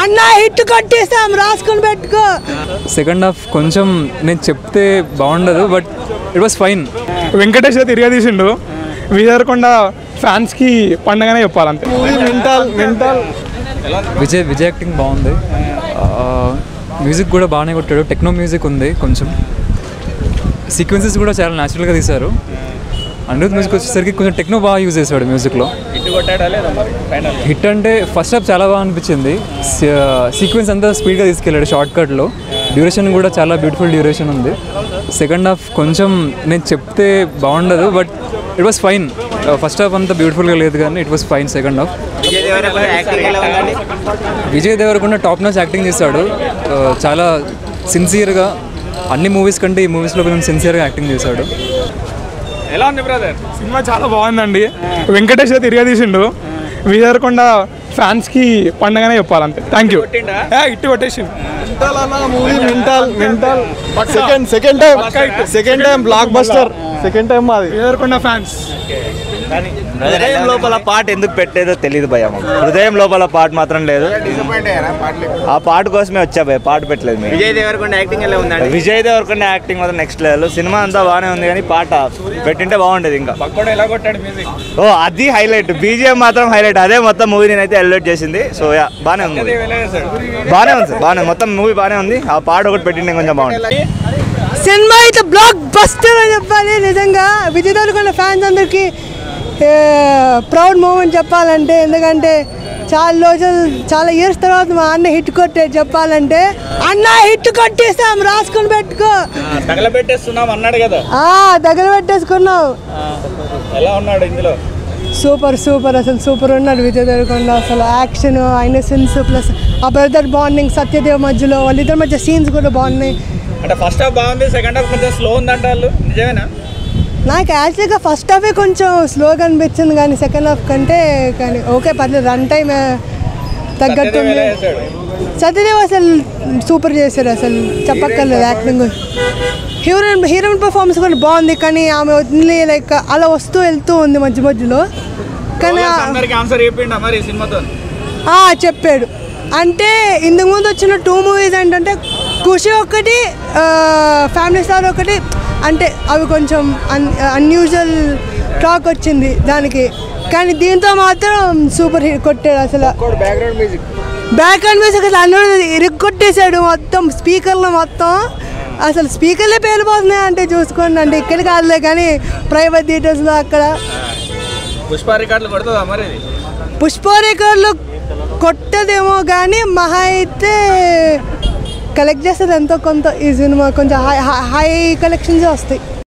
అన్న హిట్ కొట్టేసాం రాసుకొని పెట్టుకో. సెకండ్ హాఫ్ కొంచెం నేను చెప్తే బాగుండదు, but it was fine. Venkatesh తిరిగా తీసిండు. విజయకొండ ఫ్యాన్స్కి పండగనే చెప్పాలంతే. విజయ్ యాక్టింగ్ బాగుంది. మ్యూజిక్ కూడా బాగానే కొట్టాడు. టెక్నో మ్యూజిక్ ఉంది. కొంచెం సీక్వెన్సెస్ కూడా చాలా న్యాచురల్గా తీశారు. అనిరుద్ మ్యూజిక్ వచ్చేసరికి కొంచెం టెక్నో బాగా యూజ్ చేశాడు మ్యూజిక్లో. హిట్ అంటే ఫస్ట్ హాఫ్ చాలా బాగా అనిపించింది. సీక్వెన్స్ అంతా స్పీడ్గా తీసుకెళ్ళాడు షార్ట్ కట్లో. డ్యూరేషన్ కూడా చాలా బ్యూటిఫుల్ డ్యూరేషన్ ఉంది. సెకండ్ హాఫ్ కొంచెం నేను చెప్తే బాగుండదు, but it was fine. First half అంతా బ్యూటిఫుల్గా లేదు కానీ it was fine. Second half Vijay Deverakonda top notch acting చేశాడు. చాలా సిన్సియర్గా అన్ని మూవీస్ కంటే ఈ మూవీస్లో కొంచెం సిన్సియర్గా యాక్టింగ్ చేశాడు. ఎలా ఉంది బ్రదర్? సినిమా చాలా బాగుందండి. వెంకటేష్ తిరిగా తీసిండు. విజయకొండ ఫ్యాన్స్కి పండగనే చెప్పాలంతే. Thank you. ఇట్టు కొట్టేసిండు. Second time blockbuster. Second time మాది విజయకొండ ఫ్యాన్స్. హృదయం లోపల పాట ఎందుకు పెట్టలేదో తెలియదు భయ. హృదయం లోపల పాట మాత్రం లేదు. ఆ పాట కోసమే వచ్చా భయ, పాట పెట్టలేదు. విజయ్ దేవరకొండ యాక్టింగ్ ఎలా ఉంది? విజయ్ దేవరకొండ యాక్టింగ్ మాత్రం నెక్స్ట్ లెవెల్. సినిమా అంతా బాగానే ఉంది కానీ పాట పెట్టింటే బాగుండేది. ఇంకా ఎలా కొట్టాడు మ్యూజిక్? ఓ అది హైలైట్. బీజిఎం మాత్రం హైలైట్. అదే మొత్తం మూవీ నేనైతే ఎలివేట్ చేసింది. సో యా బాగానే ఉంది. బాగానే ఉంది. బాగానే మొత్తం మూవీ బాగానే ఉంది. ఆ పాట ఒకటి పెట్టింటే కొంచెం బాగుంటుంది. సినిమా అయితే బ్లాక్ బస్టర్ అని చెప్పాలి. నిజంగా విజయ్ దేవరకొండ ఫ్యాన్స్ అందరికీ ప్రౌడ్ మూమెంట్ చెప్పాలంటే. ఎందుకంటే చాలా ఇయర్స్ తర్వాత మా అన్న హిట్ కొట్టే చెప్పాలంటే. అన్న హిట్ కొట్టేసాం రాసుకొని పెట్టుకో. తగలబెట్టేస్తున్నాం అన్నాడు కదా. తగలబెట్టేసుకున్నాం. ఎలా ఉన్నాడు ఇందులో? సూపర్ అసలు సూపర్ ఉన్నాడు విజయ్ దేవరకొండ. అసలు యాక్షన్, ఇన్నసెన్స్ ప్లస్ ఆ బ్రదర్ బాండింగ్, సత్యదేవ్ మధ్యలో వాళ్ళిద్దరి మధ్య సీన్స్ కూడా బాగున్నాయి. అంటే ఫస్ట్ హాఫ్ బాగుంది, సెకండ్ హాఫ్ కొంచెం స్లో ఉందంట. వాళ్ళు నిజమేనా? నాకు యాక్చువల్గా ఫస్ట్ హాఫే కొంచెం స్లోగా అనిపించింది కానీ సెకండ్ హాఫ్ కంటే కానీ ఓకే పర్లేదు. రన్ టైం తగ్గట్టు సత్యదేవ్ అసలు సూపర్ చేశారు. అసలు చెప్పక్కర్లేదు. యాక్టింగ్, హీరోయిన్ పర్ఫార్మెన్స్ కూడా బాగుంది. కానీ ఆమె ఓన్లీ లైక్ అలా వస్తూ వెళ్తూ ఉంది మధ్యలో. కానీ చెప్పాడు. అంటే ఇంతకుముందు వచ్చిన 2 మూవీస్ ఏంటంటే ఖుషి ఒకటి, ఫ్యామిలీ స్టార్ ఒకటి. అంటే అవి కొంచెం అన్యూజువల్ టాక్ వచ్చింది దానికి. కానీ దీంతో మాత్రం సూపర్ హిట్ కొట్టాడు. అసలు బ్యాక్గ్రౌండ్ మ్యూజిక్ అసలు అన్నీ ఇరుక్కొట్టేశాడు మొత్తం స్పీకర్లో. మొత్తం అసలు స్పీకర్లే పేలిపోతున్నాయి అంటే చూసుకోండి. అంటే ఇక్కడ కాదులే కానీ ప్రైవేట్ థియేటర్స్లో అక్కడ పుష్ప రికార్డులు కొట్టదేమో కానీ మహా అయితే కలెక్ట్ చేస్తుంది ఎంతో కొంత. ఈ సినిమా కొంచెం హై కలెక్షన్స్ వస్తాయి.